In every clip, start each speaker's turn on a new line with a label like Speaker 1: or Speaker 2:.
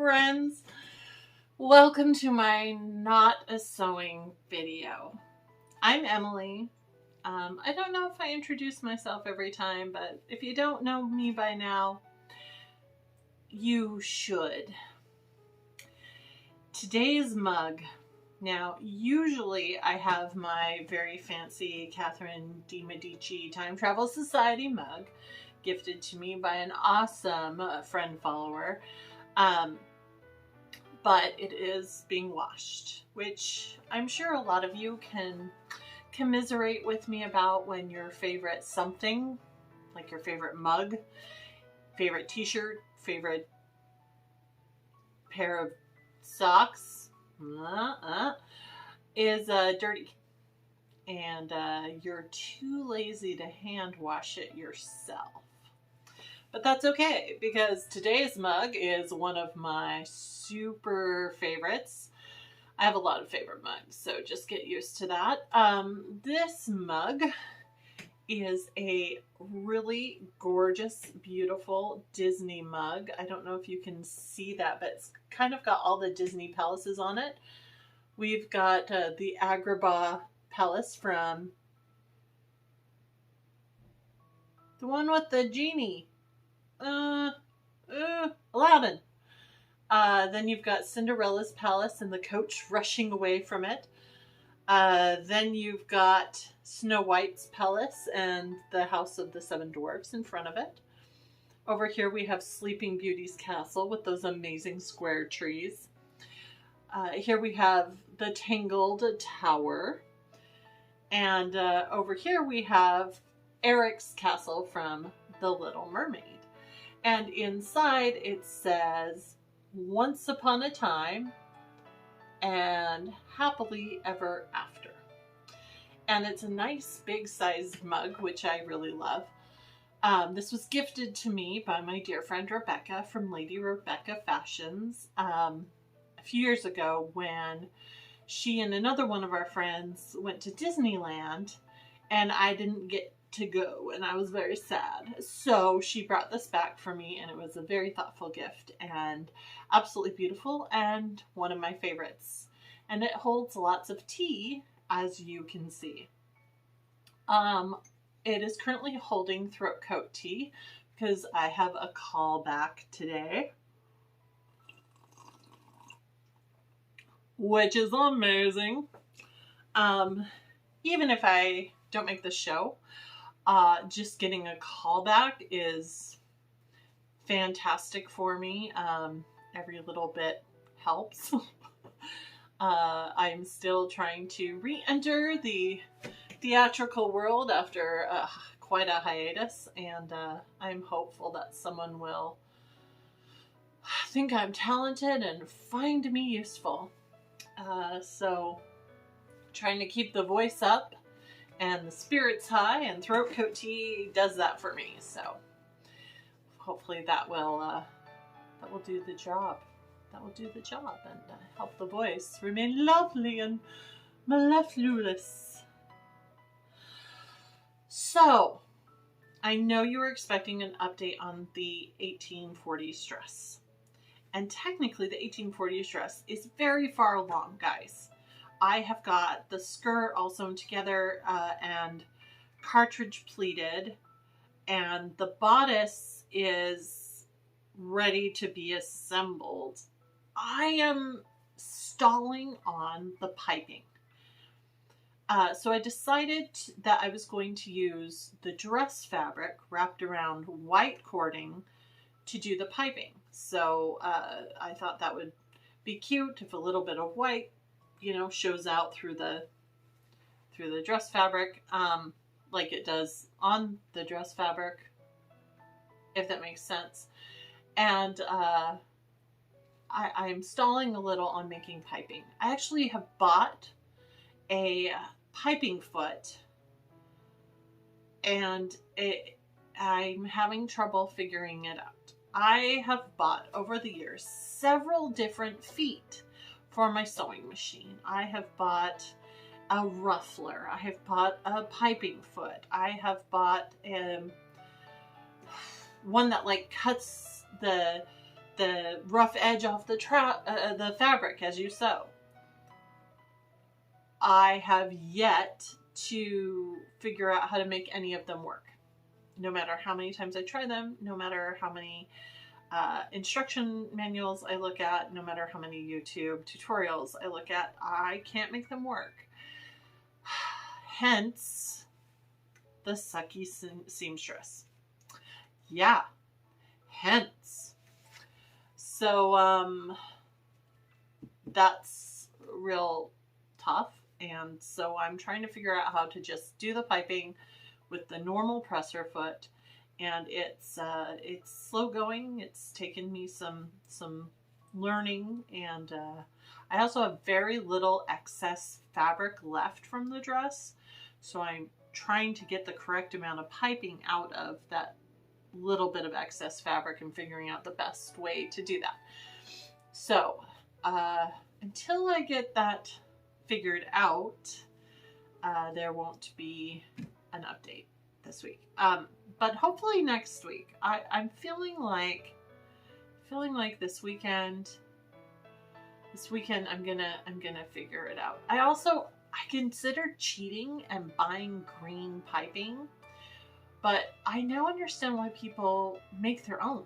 Speaker 1: friends. Welcome to my not a sewing video. I'm Emily. I don't know if I introduce myself every time, but if you don't know me by now, you should. Today's mug. Now, usually I have my very fancy Catherine de Medici Time Travel Society mug gifted to me by an awesome friend follower. But it is being washed, which I'm sure a lot of you can commiserate with me about when your favorite something, like your favorite mug, favorite t-shirt, favorite pair of socks, is dirty. And you're too lazy to hand wash it yourself. But that's okay, because today's mug is one of my super favorites. I have a lot of favorite mugs, so just get used to that. This mug is a really gorgeous, beautiful Disney mug. I don't know if you can see that, but it's kind of got all the Disney palaces on it. We've got the Agrabah Palace from the one with the genie. Aladdin. Then you've got Cinderella's palace and the coach rushing away from it. Then you've got Snow White's palace and the House of the Seven Dwarfs in front of it. Over here we have Sleeping Beauty's castle with those amazing square trees. Here we have the Tangled Tower. And over here we have Eric's castle from The Little Mermaid. And inside it says, "Once upon a time and happily ever after." And it's a nice big sized mug, which I really love. This was gifted to me by my dear friend Rebecca from Lady Rebecca Fashions a few years ago when she and another one of our friends went to Disneyland and I didn't get to go, and I was very sad. So she brought this back for me, and it was a very thoughtful gift and absolutely beautiful and one of my favorites. And it holds lots of tea, as you can see. It is currently holding throat coat tea because I have a callback today, which is amazing. Even if I don't make the show, just getting a callback is fantastic for me. Every little bit helps. I'm still trying to re-enter the theatrical world after quite a hiatus, and I'm hopeful that someone will think I'm talented and find me useful. So trying to keep the voice up and the spirits high, and throat coat tea does that for me. So hopefully that will do the job. That will do the job and help the voice remain lovely and mellifluous. So I know you were expecting an update on the 1840s dress, and technically the 1840s dress is very far along, guys. I have got the skirt all sewn together and cartridge pleated, and the bodice is ready to be assembled. I am stalling on the piping. So I decided that I was going to use the dress fabric wrapped around white cording to do the piping. So I thought that would be cute if a little bit of white, shows out through the dress fabric, like it does on the dress fabric, if that makes sense. And I'm stalling a little on making piping. I actually have bought a piping foot, and I'm having trouble figuring it out. I have bought over the years several different feet for my sewing machine. I have bought a ruffler. I have bought a piping foot. I have bought one that like cuts the the rough edge off the fabric as you sew. I have yet to figure out how to make any of them work. No matter how many times I try them, no matter how many instruction manuals I look at, no matter how many YouTube tutorials I look at, I can't make them work. Hence the sucky seamstress. Yeah, hence. So that's real tough, and so I'm trying to figure out how to just do the piping with the normal presser foot, and it's slow going. It's taken me some learning, and I also have very little excess fabric left from the dress, so I'm trying to get the correct amount of piping out of that little bit of excess fabric and figuring out the best way to do that. So until I get that figured out, there won't be an update this week. But hopefully next week. I'm feeling like this weekend I'm gonna figure it out. I considered cheating and buying green piping, but I now understand why people make their own.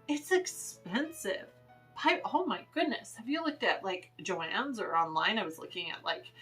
Speaker 1: It's expensive. Oh my goodness. Have you looked at like Joann's or online? I was looking at like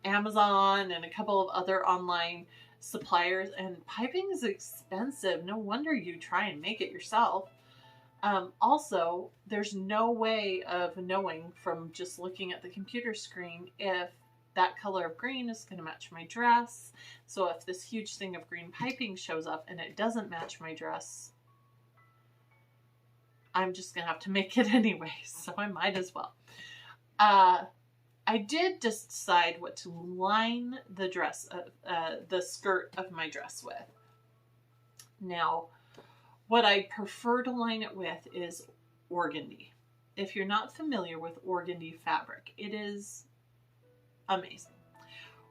Speaker 1: Amazon and a couple of other online suppliers, and piping is expensive. No wonder you try and make it yourself. Also, there's no way of knowing from just looking at the computer screen if that color of green is going to match my dress. So if this huge thing of green piping shows up and it doesn't match my dress, I'm just going to have to make it anyway. So I might as well. I did decide what to line the dress, the skirt of my dress with. Now, what I prefer to line it with is organdy. If you're not familiar with organdy fabric, it is amazing.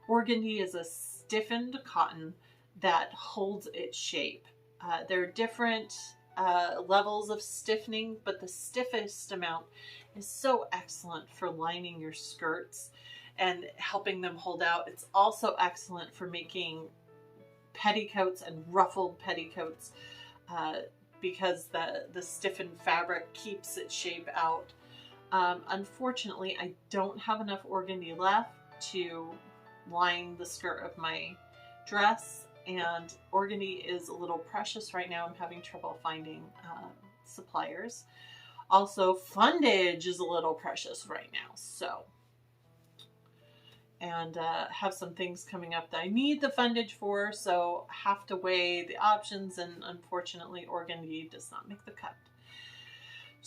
Speaker 1: Organdy is a stiffened cotton that holds its shape. There are different levels of stiffening, but the stiffest amount is so excellent for lining your skirts and helping them hold out. It's also excellent for making petticoats and ruffled petticoats because the stiffened fabric keeps its shape out. Unfortunately, I don't have enough organdy left to line the skirt of my dress, and organdy is a little precious right now. I'm having trouble finding suppliers. Also, fundage is a little precious right now, so. And have some things coming up that I need the fundage for, so have to weigh the options, and unfortunately organdy does not make the cut.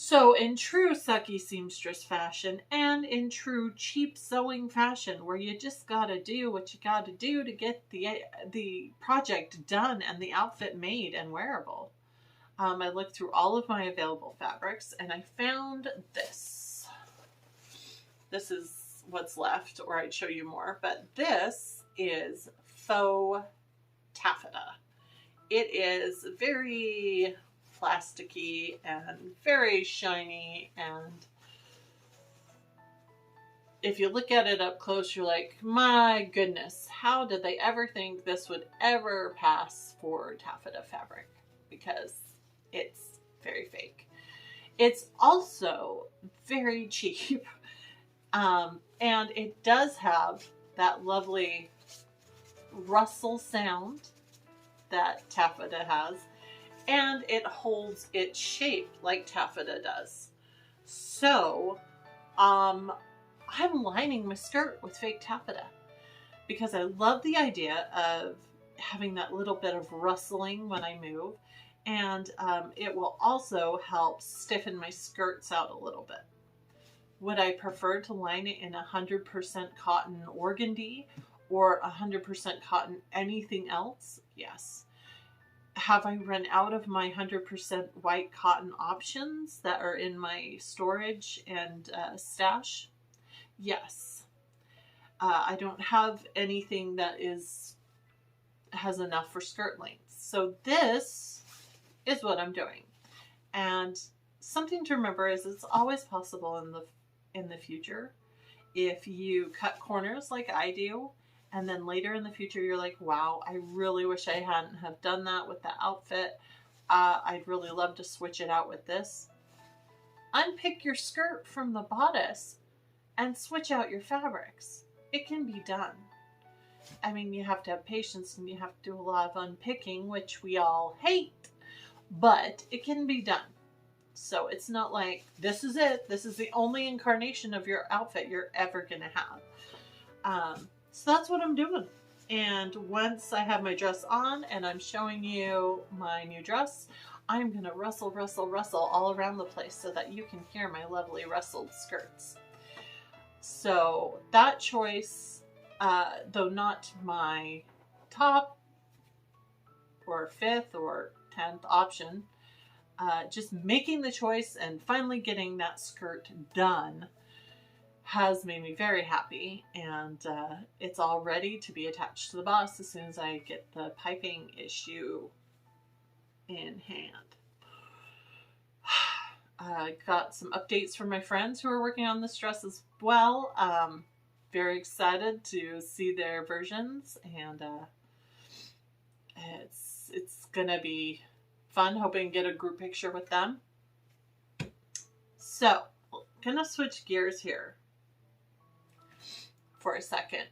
Speaker 1: So in true sucky seamstress fashion, and in true cheap sewing fashion, where you just gotta do what you gotta do to get the project done and the outfit made and wearable, I looked through all of my available fabrics and I found this. This is what's left, or I'd show you more, but this is faux taffeta. It is very plasticky and very shiny, and if you look at it up close, you're like, my goodness, how did they ever think this would ever pass for taffeta fabric? Because it's very fake. It's also very cheap, and it does have that lovely rustle sound that taffeta has, and it holds its shape like taffeta does. So, I'm lining my skirt with fake taffeta because I love the idea of having that little bit of rustling when I move, and it will also help stiffen my skirts out a little bit. Would I prefer to line it in 100% cotton organdy or 100% cotton anything else? Yes. Have I run out of my 100% white cotton options that are in my storage and stash? Yes. I don't have anything that has enough for skirt length. So this is what I'm doing. And something to remember is it's always possible in the future. If you cut corners like I do, and then later in the future you're like, wow, I really wish I hadn't have done that with the outfit. I'd really love to switch it out with this. Unpick your skirt from the bodice and switch out your fabrics. It can be done. I mean, you have to have patience and you have to do a lot of unpicking, which we all hate, but it can be done. So it's not like, this is it. This is the only incarnation of your outfit you're ever going to have. So that's what I'm doing. And once I have my dress on and I'm showing you my new dress, I'm going to rustle, rustle, rustle all around the place so that you can hear my lovely rustled skirts. So that choice, though not my top or 5th or 10th option, just making the choice and finally getting that skirt done has made me very happy, and it's all ready to be attached to the bodice as soon as I get the piping issue in hand. I got some updates from my friends who are working on this dress as well. Very excited to see their versions, and it's gonna be fun. Hoping to get a group picture with them. So, gonna switch gears here for a second.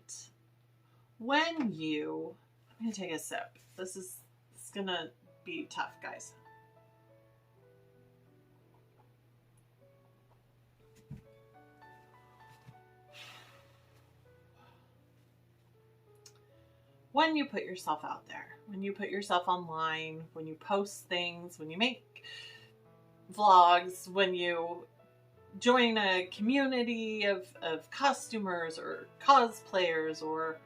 Speaker 1: I'm gonna take a sip. It's gonna be tough, guys. When you put yourself out there, when you put yourself online, when you post things, when you make vlogs, when you join a community of costumers or cosplayers or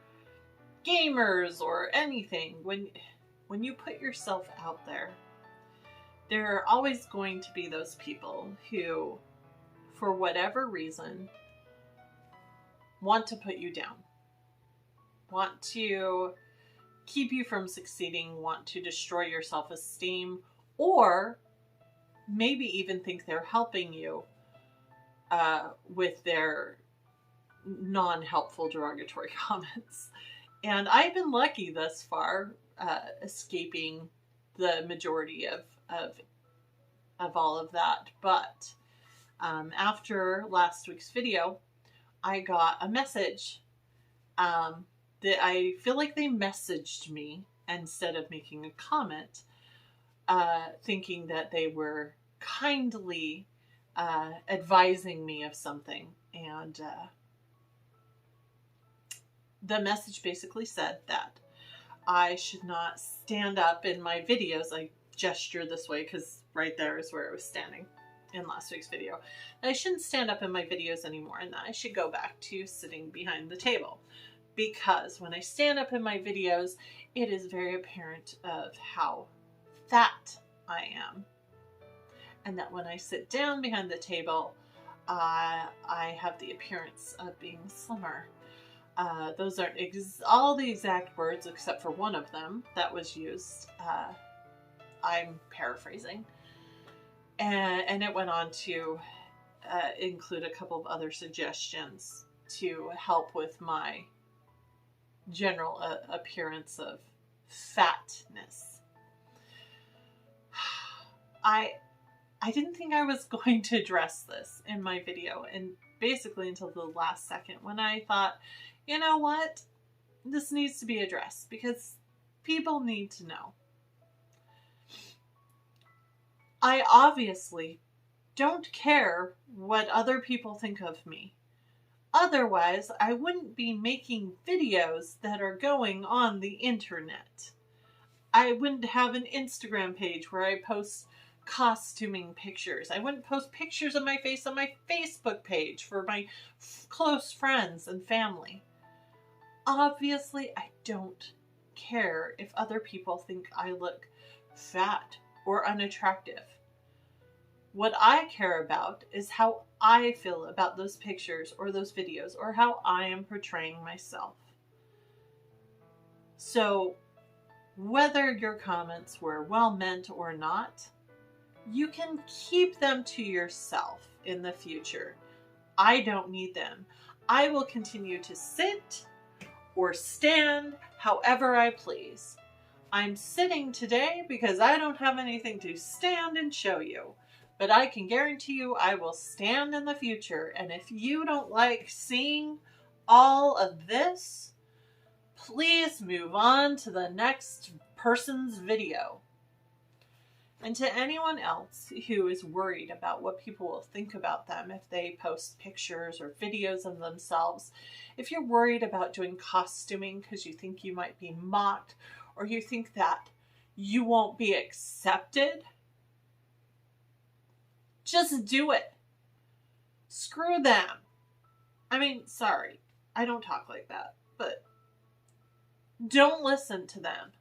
Speaker 1: gamers or anything, when you put yourself out there, there are always going to be those people who, for whatever reason, want to put you down, want to keep you from succeeding, want to destroy your self-esteem, or maybe even think they're helping you with their non-helpful derogatory comments. And I've been lucky thus far, escaping the majority of all of that. But after last week's video, I got a message that I feel like they messaged me instead of making a comment, thinking that they were kindly advising me of something. And the message basically said that I should not stand up in my videos. I gestured this way because right there is where I was standing in last week's video. I shouldn't stand up in my videos anymore, and that I should go back to sitting behind the table. Because when I stand up in my videos, it is very apparent of how fat I am. And that when I sit down behind the table, I have the appearance of being slimmer. Those aren't all the exact words except for one of them that was used. I'm paraphrasing. And it went on to include a couple of other suggestions to help with my general appearance of fatness. I didn't think I was going to address this in my video, and basically until the last second when I thought, you know what, this needs to be addressed because people need to know. I obviously don't care what other people think of me. Otherwise, I wouldn't be making videos that are going on the internet. I wouldn't have an Instagram page where I post costuming pictures. I wouldn't post pictures of my face on my Facebook page for my close friends and family. Obviously, I don't care if other people think I look fat or unattractive. What I care about is how I feel about those pictures or those videos or how I am portraying myself. So, whether your comments were well meant or not, you can keep them to yourself in the future. I don't need them. I will continue to sit or stand however I please. I'm sitting today because I don't have anything to stand and show you. But I can guarantee you I will stand in the future. And if you don't like seeing all of this, please move on to the next person's video. And to anyone else who is worried about what people will think about them if they post pictures or videos of themselves, if you're worried about doing costuming because you think you might be mocked or you think that you won't be accepted, just do it. Screw them. I mean, sorry, I don't talk like that, but don't listen to them.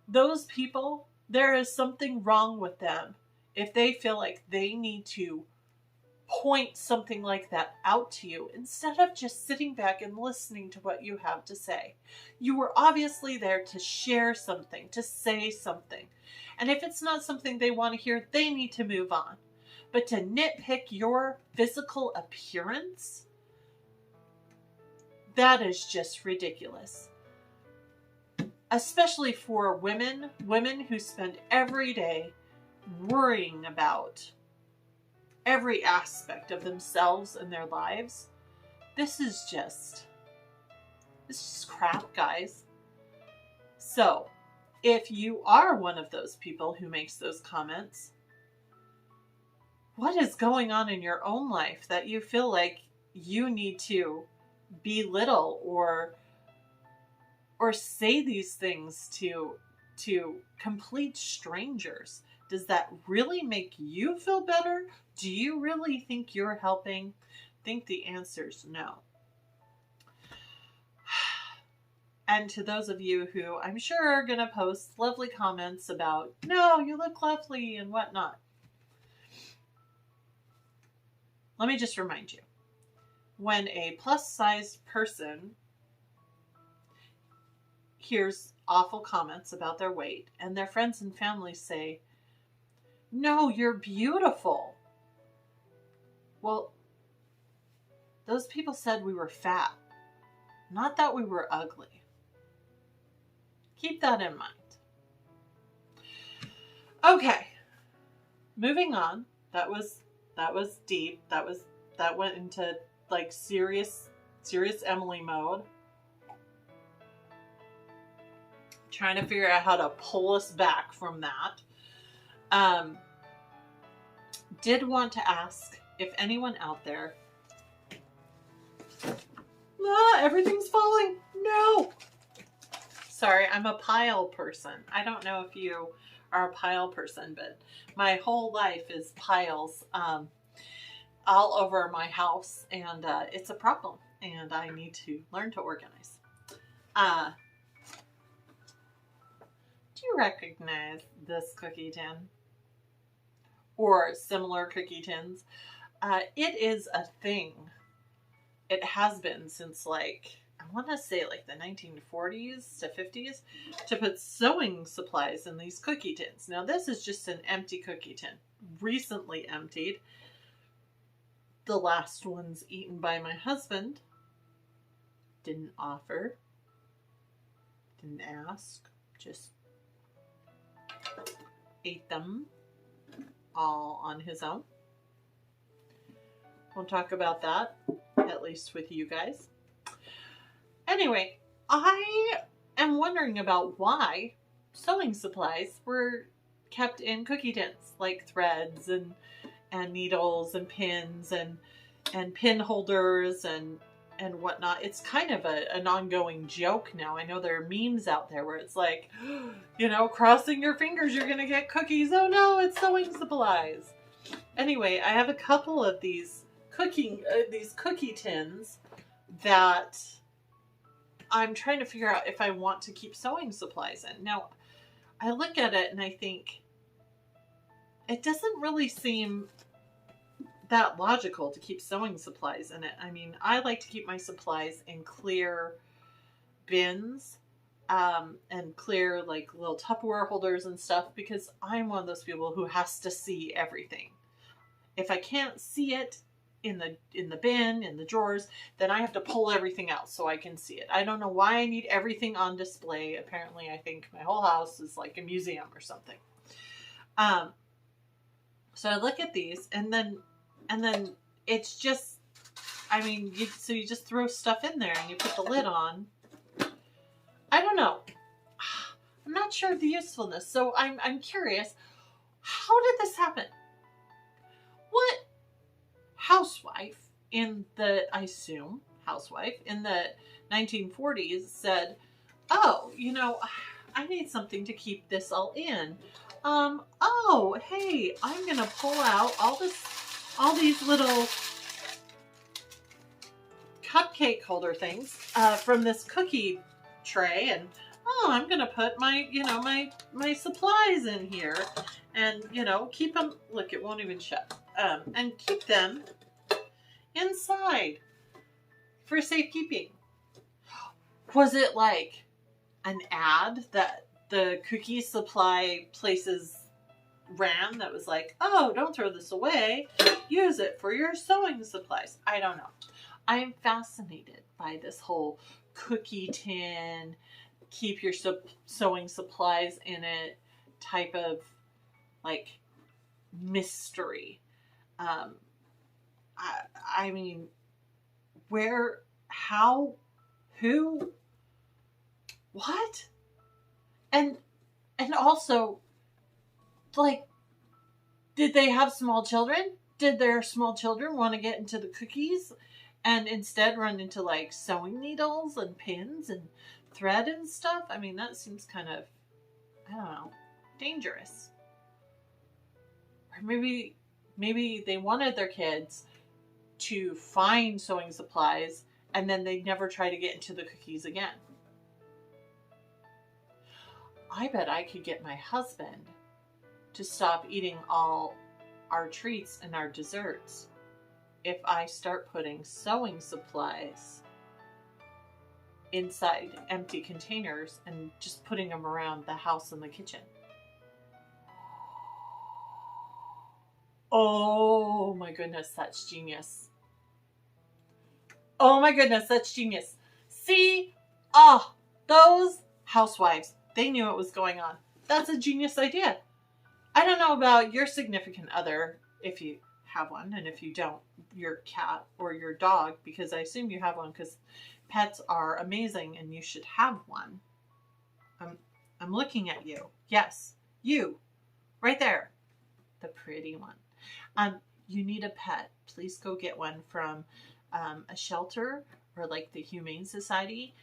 Speaker 1: Those people, there is something wrong with them if they feel like they need to point something like that out to you instead of just sitting back and listening to what you have to say. You were obviously there to share something, to say something. And if it's not something they want to hear, they need to move on. But to nitpick your physical appearance, that is just ridiculous. Especially for women who spend every day worrying about every aspect of themselves and their lives. This is just crap, guys. So, if you are one of those people who makes those comments, what is going on in your own life that you feel like you need to belittle or say these things to complete strangers? Does that really make you feel better? Do you really think you're helping? I think the answer is no. And to those of you who I'm sure are going to post lovely comments about, no, you look lovely and whatnot. Let me just remind you, when a plus-sized person hears awful comments about their weight and their friends and family say, no, you're beautiful. Well, those people said we were fat, not that we were ugly. Keep that in mind. Okay, moving on. That was deep. That went into like serious Emily mode. Trying to figure out how to pull us back from that. Did want to ask if anyone out there... everything's falling. No! Sorry, I'm a pile person. I don't know if you are a pile person, but my whole life is piles all over my house, and it's a problem, and I need to learn to organize. Do you recognize this cookie tin? Or similar cookie tins? It is a thing. It has been since like, I want to say like the 1940s to 50s, to put sewing supplies in these cookie tins. Now this is just an empty cookie tin. Recently emptied. The last one's eaten by my husband. Didn't offer. Didn't ask. Just ate them all on his own. We'll talk about that, at least with you guys. Anyway, I am wondering about why sewing supplies were kept in cookie tins, like threads and needles and pins and pin holders and whatnot. It's kind of an ongoing joke now. I know there are memes out there where it's like, you know, crossing your fingers, you're gonna get cookies. Oh no, it's sewing supplies. Anyway, I have a couple of these cookie tins that I'm trying to figure out if I want to keep sewing supplies in. Now, I look at it and I think it doesn't really seem that logical to keep sewing supplies in it. I mean, I like to keep my supplies in clear bins and clear like little Tupperware holders and stuff, because I'm one of those people who has to see everything. If I can't see it in the bin, in the drawers, then I have to pull everything out so I can see it. I don't know why I need everything on display. Apparently, I think my whole house is like a museum or something. So I look at these, and then it's just, I mean, you just throw stuff in there and you put the lid on. I don't know. I'm not sure of the usefulness. So I'm curious. How did this happen? What housewife I assume housewife in the 1940s said, "Oh, I need something to keep this all in. Oh, hey, I'm gonna pull out all these little cupcake holder things from this cookie tray, and I'm gonna put my my supplies in here, and keep them. Look, it won't even shut. And keep them inside for safekeeping." Was it like an ad that the cookie supply places ran that was like, "Oh, don't throw this away. Use it for your sewing supplies"? I don't know. I'm fascinated by this whole cookie tin, keep your sewing supplies in it type of like mystery. I mean, where, how, who, what? And also, like, did they have small children? Did their small children want to get into the cookies and instead run into like sewing needles and pins and thread and stuff? I mean, that seems kind of, I don't know, dangerous. Or maybe they wanted their kids to find sewing supplies and then they'd never try to get into the cookies again. I bet I could get my husband to stop eating all our treats and our desserts if I start putting sewing supplies inside empty containers and just putting them around the house and the kitchen. Oh my goodness, that's genius. Oh my goodness, that's genius. See? Those housewives, they knew what was going on. That's a genius idea. I don't know about your significant other, if you have one, and if you don't, your cat or your dog, because I assume you have one, because pets are amazing and you should have one. I'm looking at you. Yes, you, right there, the pretty one. You need a pet. Please go get one from a shelter or like the Humane Society.